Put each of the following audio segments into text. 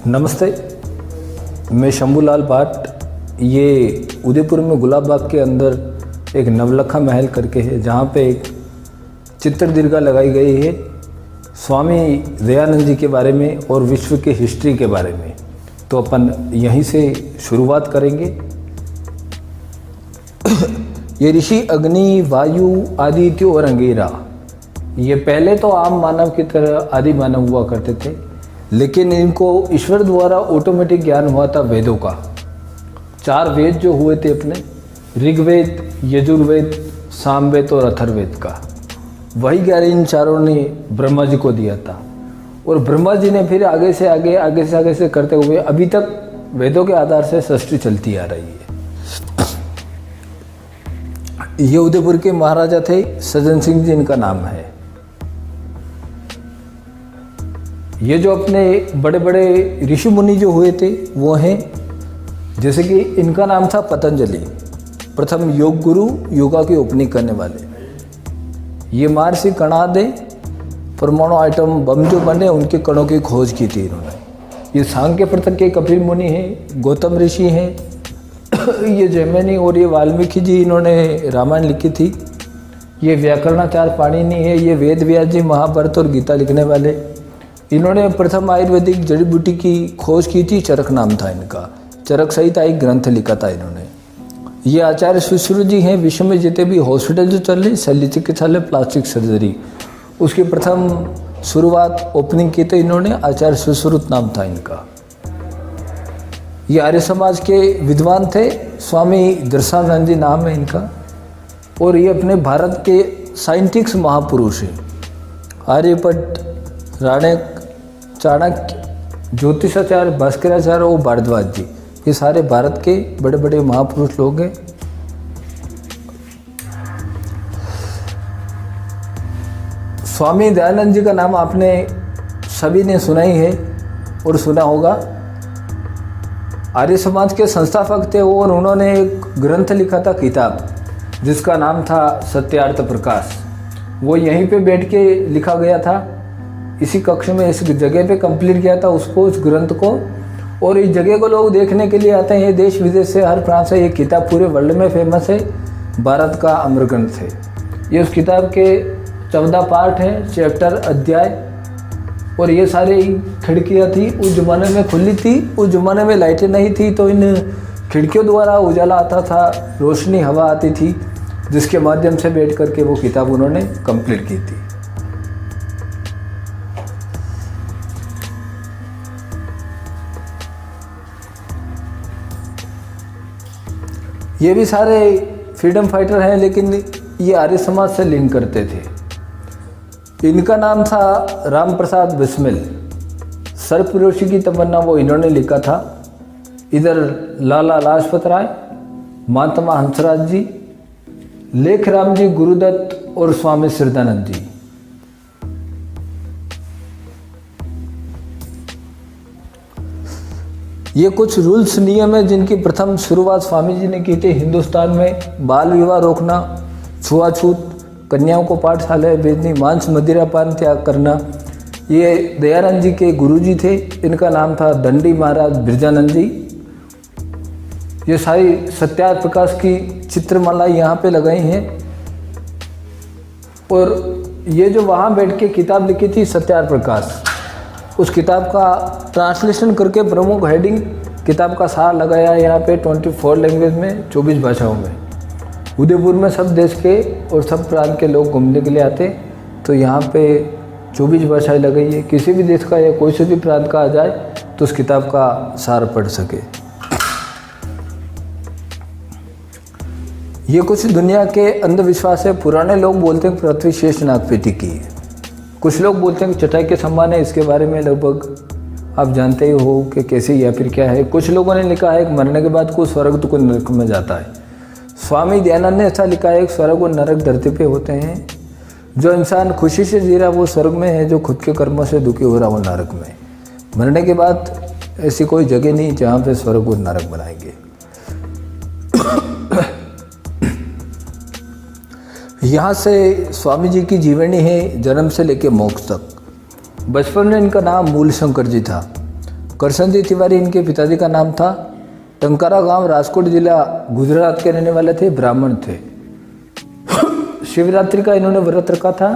नमस्ते, मैं शंभूलाल भाट। ये उदयपुर में गुलाब बाग के अंदर एक नवलखा महल करके है, जहाँ पे एक चित्र दीर्घा लगाई गई है स्वामी दयानंद जी के बारे में और विश्व की हिस्ट्री के बारे में। तो अपन यहीं से शुरुआत करेंगे। ये ऋषि अग्नि, वायु, आदित्य और अंगिरा, ये पहले तो आम मानव की तरह आदि मानव हुआ करते थे, लेकिन इनको ईश्वर द्वारा ऑटोमेटिक ज्ञान हुआ था वेदों का। 4 वेद जो हुए थे अपने, ऋग्वेद, यजुर्वेद, सामवेद और अथर्ववेद का, वही ज्ञान इन चारों ने ब्रह्मा जी को दिया था। और ब्रह्मा जी ने फिर आगे से आगे करते हुए अभी तक वेदों के आधार से सृष्टि चलती आ रही है। ये उदयपुर के महाराजा थे, सज्जन सिंह जी इनका नाम है। ये जो अपने बड़े बड़े ऋषि मुनि जो हुए थे वो हैं, जैसे कि इनका नाम था पतंजलि, प्रथम योग गुरु, योगा की ओपनिंग करने वाले। ये महर्षि कणादे, परमाणु आइटम बम जो बने उनके कणों की खोज की थी इन्होंने। ये सांख्य पृथक के कपिल मुनि हैं, गौतम ऋषि हैं, ये जैमिनी और ये वाल्मीकि जी, इन्होंने रामायण लिखी थी। ये व्याकरणाचार्य पाणिनि है, ये वेद व्यास जी महाभारत और गीता लिखने वाले। इन्होंने प्रथम आयुर्वेदिक जड़ी बूटी की खोज की थी, चरक नाम था इनका। चरक सहित एक ग्रंथ लिखा था इन्होंने। ये आचार्य सुश्रुत जी हैं। विश्व में जितने भी हॉस्पिटल जो चल रहे, शल्य चिकित्सालय, प्लास्टिक सर्जरी, उसकी प्रथम शुरुआत ओपनिंग की तो इन्होंने, आचार्य सुश्रुत नाम था इनका। ये आर्य समाज के विद्वान थे, स्वामी दर्शनानंद जी नाम है इनका। और ये अपने भारत के साइंटिस्ट महापुरुष हैं। आर्यभट्ट, राणक, चाणक्य, ज्योतिषाचार्य, भास्कराचार्य और भारद्वाज जी, ये सारे भारत के बड़े बड़े महापुरुष लोग हैं। स्वामी दयानंद जी का नाम आपने सभी ने सुना ही है और सुना होगा। आर्य समाज के संस्थापक थे और उन्होंने एक ग्रंथ लिखा था, किताब, जिसका नाम था सत्यार्थ प्रकाश। वो यहीं पे बैठ के लिखा गया था, इसी कक्ष में, इस जगह पे कंप्लीट किया था उसको, उस ग्रंथ को। और इस जगह को लोग देखने के लिए आते हैं, देश विदेश से, हर प्रांत से। ये किताब पूरे वर्ल्ड में फेमस है, भारत का अमर ग्रंथ है ये। उस किताब के 14 पार्ट हैं, चैप्टर, अध्याय। और ये सारे खिड़कियाँ थी, उस ज़माने में खुली थी। उस ज़माने में लाइटें नहीं थी, तो इन खिड़कियों द्वारा उजाला आता था, रोशनी, हवा आती थी, जिसके माध्यम से बैठ करके वो किताब उन्होंने कंप्लीट की थी। ये भी सारे फ्रीडम फाइटर हैं, लेकिन ये आर्य समाज से लिंक करते थे। इनका नाम था राम प्रसाद बिस्मिल। सर्वपुरुषी की तमन्ना वो इन्होंने लिखा था। इधर लाला लाजपत राय, महात्मा हंसराज जी, लेखराम जी, गुरुदत्त और स्वामी श्रद्धानंद जी। ये कुछ रूल्स, नियम है जिनकी प्रथम शुरुआत स्वामी जी ने की थी। हिंदुस्तान में बाल विवाह रोकना, छुआछूत, कन्याओं को पाठशाला भेजनी, मांस मदिरा पान त्याग करना। ये दयानंद जी के गुरुजी थे, इनका नाम था दंडी महाराज बिरजानंद जी। ये सारी सत्यार्थ प्रकाश की चित्रमाला यहाँ पे लगाई हैं। और ये जो वहाँ बैठ के किताब लिखी थी सत्यार्थ प्रकाश, उस किताब का ट्रांसलेशन करके प्रमुख हेडिंग किताब का सार लगाया यहाँ पे 24 लैंग्वेज में, 24 भाषाओं में। उदयपुर में सब देश के और सब प्रांत के लोग घूमने के लिए आते, तो यहाँ पे 24 भाषाएं लगाई है। किसी भी देश का या कोई से भी प्रांत का आ जाए तो उस किताब का सार पढ़ सके। ये कुछ दुनिया के अंधविश्वास है। पुराने लोग बोलते हैं पृथ्वी शेष नागपेटी की है, कुछ लोग बोलते हैं कि चटाई के समान है। इसके बारे में लगभग आप जानते ही हो कि कैसे या फिर क्या है। कुछ लोगों ने लिखा है कि मरने के बाद कोई स्वर्ग तो कोई नरक में जाता है। स्वामी दयानंद ने ऐसा लिखा है कि स्वर्ग और नरक धरती पे होते हैं। जो इंसान खुशी से जी रहा वो स्वर्ग में है, जो खुद के कर्मों से दुखी हो रहा वो नरक में। मरने के बाद ऐसी कोई जगह नहीं जहाँ पे स्वर्ग और नरक बनाएंगे। यहाँ से स्वामी जी की जीवनी है, जन्म से लेकर मोक्ष तक। बचपन में इनका नाम मूल शंकर जी था। करसनजी तिवारी इनके पिताजी का नाम था। टंकारा गांव राजकोट जिला गुजरात के रहने वाले थे, ब्राह्मण थे। शिवरात्रि का इन्होंने व्रत रखा था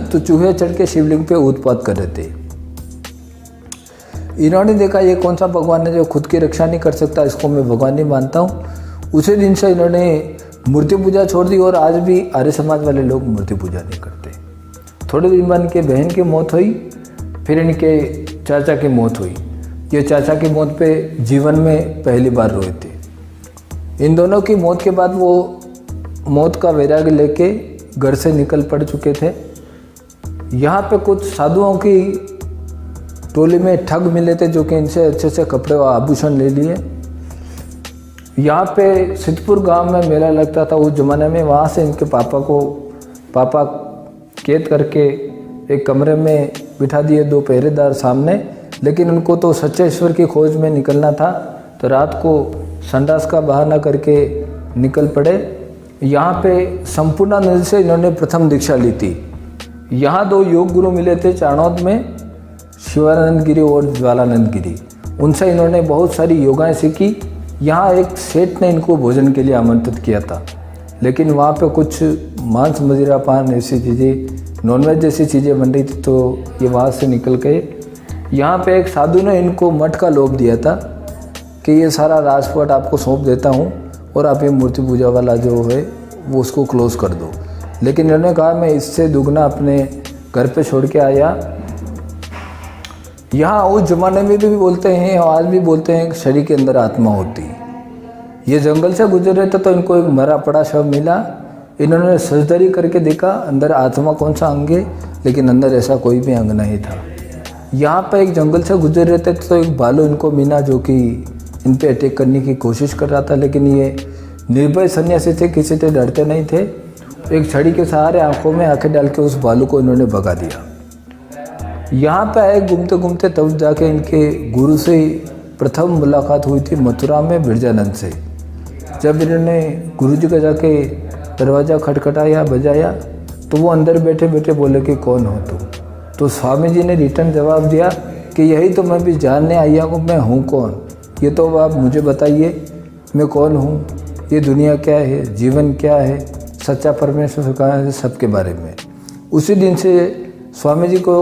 तो चूहे चढ़ के शिवलिंग पे उत्पात कर रहे थे। इन्होंने देखा ये कौन सा भगवान है जो खुद की रक्षा नहीं कर सकता, इसको मैं भगवान नहीं मानता हूँ। उसी दिन से इन्होंने मूर्ति पूजा छोड़ दी और आज भी आर्य समाज वाले लोग मूर्ति पूजा नहीं करते। थोड़े दिन बाद इनके बहन की मौत हुई, फिर इनके चाचा की मौत हुई। ये चाचा की मौत पे जीवन में पहली बार रोए थे। इन दोनों की मौत के बाद वो मौत का वैराग्य लेके घर से निकल पड़ चुके थे। यहाँ पे कुछ साधुओं की टोली में ठग मिले थे जो कि इनसे अच्छे से कपड़े और आभूषण ले लिए। यहाँ पे सिद्धपुर गांव में मेला लगता था उस ज़माने में। वहाँ से इनके पापा कैद करके एक कमरे में बिठा दिए, 2 पहरेदार सामने। लेकिन उनको तो सच्चे ईश्वर की खोज में निकलना था, तो रात को संडास का बहाना करके निकल पड़े। यहाँ पे संपूर्णानंद से इन्होंने प्रथम दीक्षा ली थी। यहाँ 2 योग गुरु मिले थे चाणोद में, शिवानंद गिरी और ज्वालानंद गिरी। उनसे इन्होंने बहुत सारी योगाएं सीखी। यहाँ एक सेठ ने इनको भोजन के लिए आमंत्रित किया था, लेकिन वहाँ पे कुछ मांस मदिरा पान ऐसी चीज़ें, नॉनवेज जैसी चीज़ें बन रही थी, तो ये वहाँ से निकल गए। यहाँ पे एक साधु ने इनको मठ का लोभ दिया था कि ये सारा राजपाट आपको सौंप देता हूँ और आप ये मूर्ति पूजा वाला जो है वो उसको क्लोज़ कर दो। लेकिन इन्होंने कहा मैं इससे दुगना अपने घर पे छोड़ के आया। यहाँ उस ज़माने में भी बोलते हैं और आज भी बोलते हैं कि शरीर के अंदर आत्मा होती है। ये जंगल से गुजर रहे थे तो इनको एक मरा पड़ा शव मिला। इन्होंने सर्जरी करके देखा अंदर आत्मा कौन सा अंग है, लेकिन अंदर ऐसा कोई भी अंग नहीं था। यहाँ पर एक जंगल से गुजर रहे थे तो एक भालू इनको मिला जो कि इन पे अटैक करने की कोशिश कर रहा था, लेकिन ये निर्भय सन्यासी थे, किसी से डरते नहीं थे। एक छड़ी के सहारे आंखों में आंखें डाल के उस भालू को इन्होंने भगा दिया। यहाँ पे आए घूमते घूमते तब जाके इनके गुरु से प्रथम मुलाकात हुई थी मथुरा में बिरजानंद से। जब इन्होंने गुरु जी का जाके दरवाज़ा खटखटाया, बजाया, तो वो अंदर बैठे बैठे बोले कि कौन हो तुम। तो स्वामी जी ने रिटर्न जवाब दिया कि यही तो मैं भी जानने आया हूँ, मैं हूँ कौन, ये तो आप मुझे बताइए मैं कौन हूँ, ये दुनिया क्या है, जीवन क्या है, सच्चा परमेश्वर कहाँ है, सबके बारे में। उसी दिन से स्वामी जी को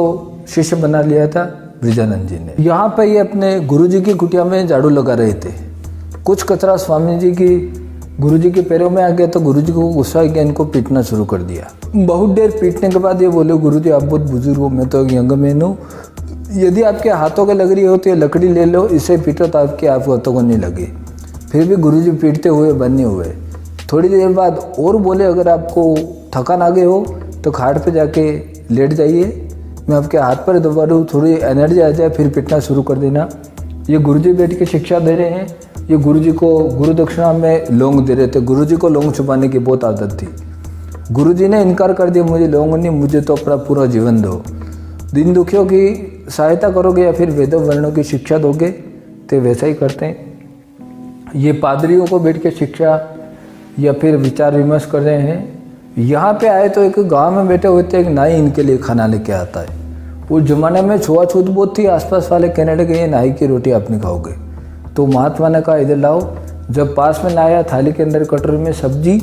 शिष्य बना लिया था ब्रिजानंद जी ने। यहाँ पर ये अपने गुरुजी की कुटिया में झाड़ू लगा रहे थे। कुछ कचरा स्वामी जी की गुरुजी के पैरों में आ गया तो गुरुजी को गुस्सा आ गया, इनको पीटना शुरू कर दिया। बहुत देर पीटने के बाद ये बोले गुरुजी आप बहुत बुजुर्ग हो, मैं तो एक यंग मैन हूँ, यदि आपके हाथों के लग रही हो तो ये लकड़ी ले लो, इससे पीटो तो आपके हाथों को नहीं लगे। फिर भी गुरुजी पीटते हुए बन्ने हुए। थोड़ी देर बाद और बोले अगर आपको थकान आ गई हो तो खाट पे जाके लेट जाइए, मैं आपके हाथ पर दबा दूँ, थोड़ी एनर्जी आ जाए फिर पीटना शुरू कर देना। ये गुरुजी बैठ के शिक्षा दे रहे हैं। ये गुरुजी को गुरु दक्षिणा में लौंग दे रहे थे। गुरुजी को लौंग छुपाने की बहुत आदत थी। गुरुजी ने इनकार कर दिया, मुझे लौंग नहीं, मुझे तो अपना पूरा जीवन दो। दीन दुखियों की सहायता करोगे या फिर वेद वर्णों की शिक्षा दोगे, तो वैसा ही करते हैं। ये पादरियों को बैठ के शिक्षा या फिर विचार विमर्श कर रहे हैं। यहाँ पे आए तो एक गांव में बैठे हुए थे, एक नाई इनके लिए खाना लेके आता है। उस जमाने में छुआछूत बहुत थी। आसपास वाले कहने लगे ये नाई की रोटी आप नहीं खाओगे। तो महात्मा ने कहा इधर लाओ। जब पास में लाया थाली के अंदर कटोरी में सब्जी,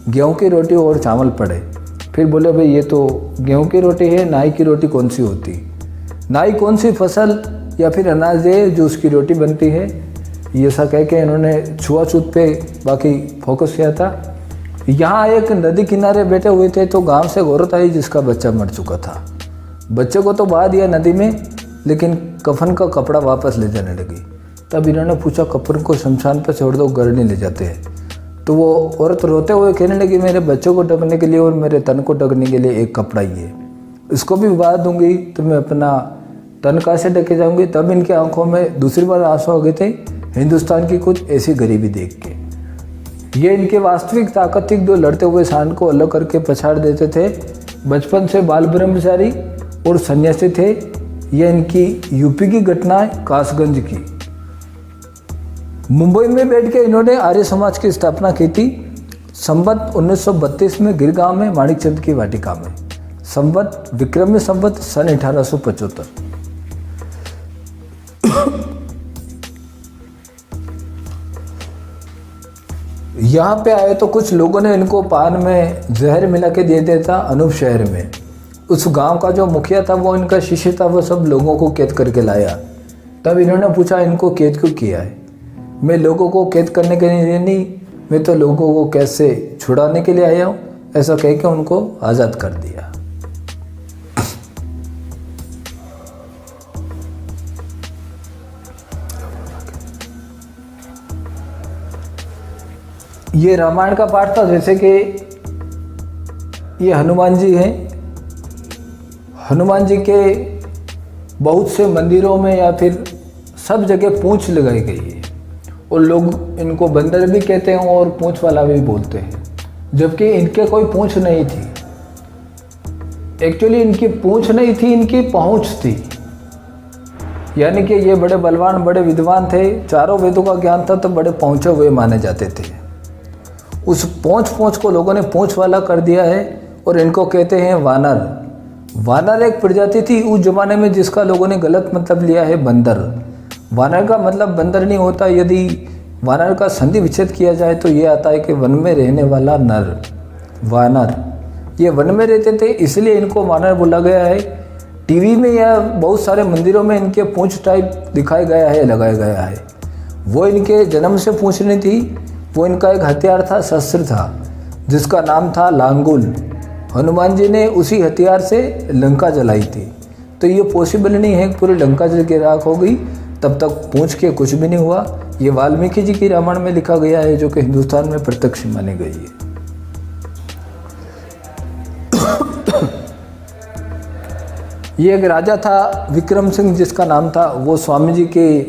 गेहूं की रोटी और चावल पड़े। फिर बोले भाई ये तो गेहूं की रोटी है, नाई की रोटी कौन सी होती, नाई कौन सी फसल या फिर अनाज है जो उसकी रोटी बनती है। ये ऐसा कह के इन्होंने छुआछूत पे बाकी फोकस किया था। यहाँ एक नदी किनारे बैठे हुए थे तो गांव से एक औरत आई जिसका बच्चा मर चुका था। बच्चे को तो बहा दिया नदी में, लेकिन कफन का कपड़ा वापस ले जाने लगी। तब इन्होंने पूछा कफन को शमशान पर छोड़ दो, घर नहीं ले जाते हैं। तो वो औरत रोते हुए कहने लगी मेरे बच्चों को ढकने के लिए और मेरे तन को ढकने के लिए एक कपड़ा ही है, इसको भी बहा दूंगी तो मैं अपना तन कहाँ से ढके जाऊंगी। तब इनकी आंखों में दूसरी बार आंसू आ गए थे हिंदुस्तान की कुछ ऐसी गरीबी देख के। ये इनके वास्तविक ताकत थी, जो लड़ते हुए सांड को अलग करके पछाड़ देते थे। बचपन से बाल ब्रह्मचारी और सन्यासी थे। यह इनकी यूपी की घटना है, कासगंज की। मुंबई में बैठ के इन्होंने आर्य समाज की स्थापना की थी। संवत 1932 में गिरगांव में माणिकचंद की वाटिका में, संवत विक्रमी संवत सन 1875। यहाँ पे आए तो कुछ लोगों ने इनको पान में जहर मिला के दे दिया था अनूप शहर में। उस गांव का जो मुखिया था वो इनका शिष्य था, वो सब लोगों को कैद करके लाया। तब इन्होंने पूछा इनको कैद क्यों किया है? मैं लोगों को कैद करने के लिए नहीं, मैं तो लोगों को कैद से छुड़ाने के लिए आया हूँ, ऐसा कह के उनको आज़ाद कर दिया। ये रामायण का पाठ था। जैसे कि ये हनुमान जी हैं, हनुमान जी के बहुत से मंदिरों में या फिर सब जगह पूंछ लगाई गई है और लोग इनको बंदर भी कहते हैं और पूंछ वाला भी बोलते हैं, जबकि इनके कोई पूंछ नहीं थी। एक्चुअली इनकी पूंछ नहीं थी, इनकी पहुंच थी। यानी कि ये बड़े बलवान, बड़े विद्वान थे, चारों वेदों का ज्ञान था, तो बड़े पहुंचे हुए माने जाते थे। उस पूंछ को लोगों ने पूंछ वाला कर दिया है और इनको कहते हैं वानर। वानर एक प्रजाति थी उस जमाने में जिसका लोगों ने गलत मतलब लिया है बंदर। वानर का मतलब बंदर नहीं होता। यदि वानर का संधि विच्छेद किया जाए तो ये आता है कि वन में रहने वाला नर, वानर। ये वन में रहते थे इसलिए इनको वानर बोला गया है। टीवी में या बहुत सारे मंदिरों में इनके पूंछ टाइप दिखाया गया है, लगाया गया है। वो इनके जन्म से पूंछ नहीं थी, वो इनका एक हथियार था, शस्त्र था, जिसका नाम था लांगुल। हनुमान जी ने उसी हथियार से लंका जलाई थी। तो ये पॉसिबल नहीं है पूरी लंका जल के राख हो गई, तब तक पूंछ के कुछ भी नहीं हुआ। ये वाल्मीकि जी की रामायण में लिखा गया है, जो कि हिंदुस्तान में प्रत्यक्ष मानी गई है। ये एक राजा था विक्रम सिंह जिसका नाम था, वो स्वामी जी के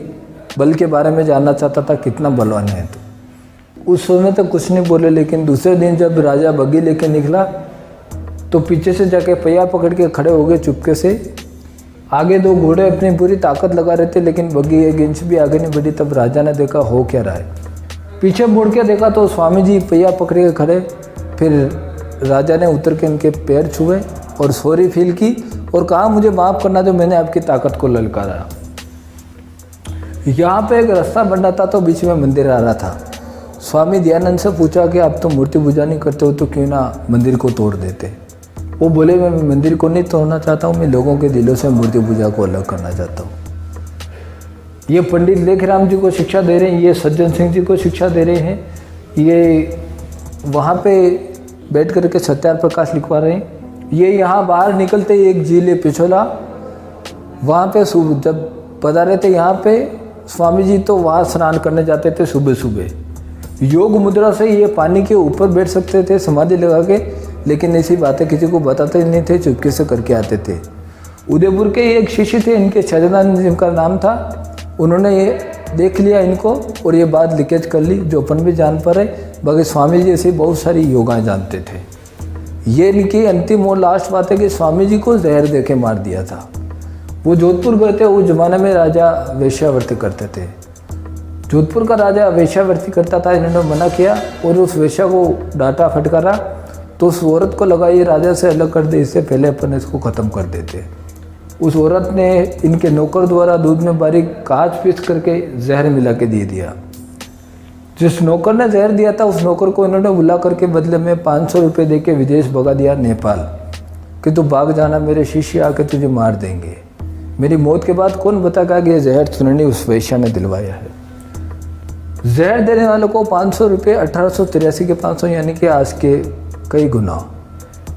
बल के बारे में जानना चाहता था, कितना बलवान है। तो उस समय तक कुछ नहीं बोले, लेकिन दूसरे दिन जब राजा बग्घी लेके निकला तो पीछे से जाके पहिया पकड़ के खड़े हो गए चुपके से। आगे दो घोड़े अपनी पूरी ताकत लगा रहे थे, लेकिन बग्घी एक इंच भी आगे नहीं बढ़ी। तब राजा ने देखा हो क्या रहा है, पीछे मुड़ के देखा तो स्वामी जी पहिया पकड़ के खड़े। फिर राजा ने उतर के इनके पैर छुए और सॉरी फील की और कहा मुझे माफ़ करना जो मैंने आपकी ताकत को ललकारा। यहाँ पे एक रास्ता बन रहा था तो बीच में मंदिर आ रहा था। स्वामी दयानंद से पूछा कि आप तो मूर्ति पूजा नहीं करते हो, तो क्यों ना मंदिर को तोड़ देते। वो बोले मैं मंदिर को नहीं तोड़ना चाहता हूँ, मैं लोगों के दिलों से मूर्ति पूजा को अलग करना चाहता हूँ। ये पंडित लेखराम जी को शिक्षा दे रहे हैं, ये सज्जन सिंह जी को शिक्षा दे रहे हैं, ये वहाँ पे बैठ करके सत्यार प्रकाश लिखवा रहे हैं। ये यहाँ बाहर निकलते ही एक झील है पिछोला, वहाँ पे जब पधारे थे यहाँ पे स्वामी जी, तो वहाँ स्नान करने जाते थे सुबह सुबह। योग मुद्रा से ये पानी के ऊपर बैठ सकते थे समाधि लगा के, लेकिन ऐसी बातें किसी को बताते नहीं थे, चुपके से करके आते थे। उदयपुर के एक शिष्य थे, इनके छजनानंद जिनका नाम था, उन्होंने ये देख लिया इनको और ये बात लीकेज कर ली, जो अपन भी जान पा रहे। बाकी स्वामी जी ऐसी बहुत सारी योगाएं जानते थे। ये इनकी अंतिम और लास्ट बात है कि स्वामी जी को जहर दे के मार दिया था। वो जोधपुर गए थे, उस जमाने में राजा वेश्यावृत्ति करते थे। जोधपुर का राजा वेश्यावृत्ति करता था, इन्होंने मना किया और उस वेश्या को डांटा फटकारा। तो उस औरत को लगा ये राजा से अलग कर दे, इससे पहले अपन इसको ख़त्म कर देते। उस औरत ने इनके नौकर द्वारा दूध में बारीक कांच पीस करके जहर मिला के दे दिया। जिस नौकर ने जहर दिया था उस नौकर को इन्होंने बुला करके बदले में 500 रुपये दे के विदेश भगा दिया, नेपाल, कि तू भाग जाना, मेरे शिष्य आके तुझे मार देंगे। मेरी मौत के बाद कौन बताएगा कि यह जहर चुननी उस वेश्या ने दिलवाया है। जहर देने वालों को 500 रुपये, 1883 के 500, यानी कि आज के कई गुना।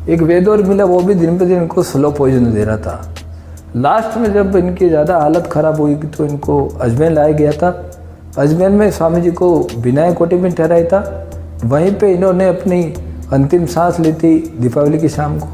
एक वेदौर मिला, वो भी दिन पे दिन इनको स्लो पॉइजन दे रहा था। लास्ट में जब इनकी ज़्यादा हालत ख़राब हुई तो इनको अजमेर लाया गया था। अजमेर में स्वामी जी को विनायक कोटि में ठहराया था। वहीं पे इन्होंने अपनी अंतिम सांस ली थी दीपावली की शाम को।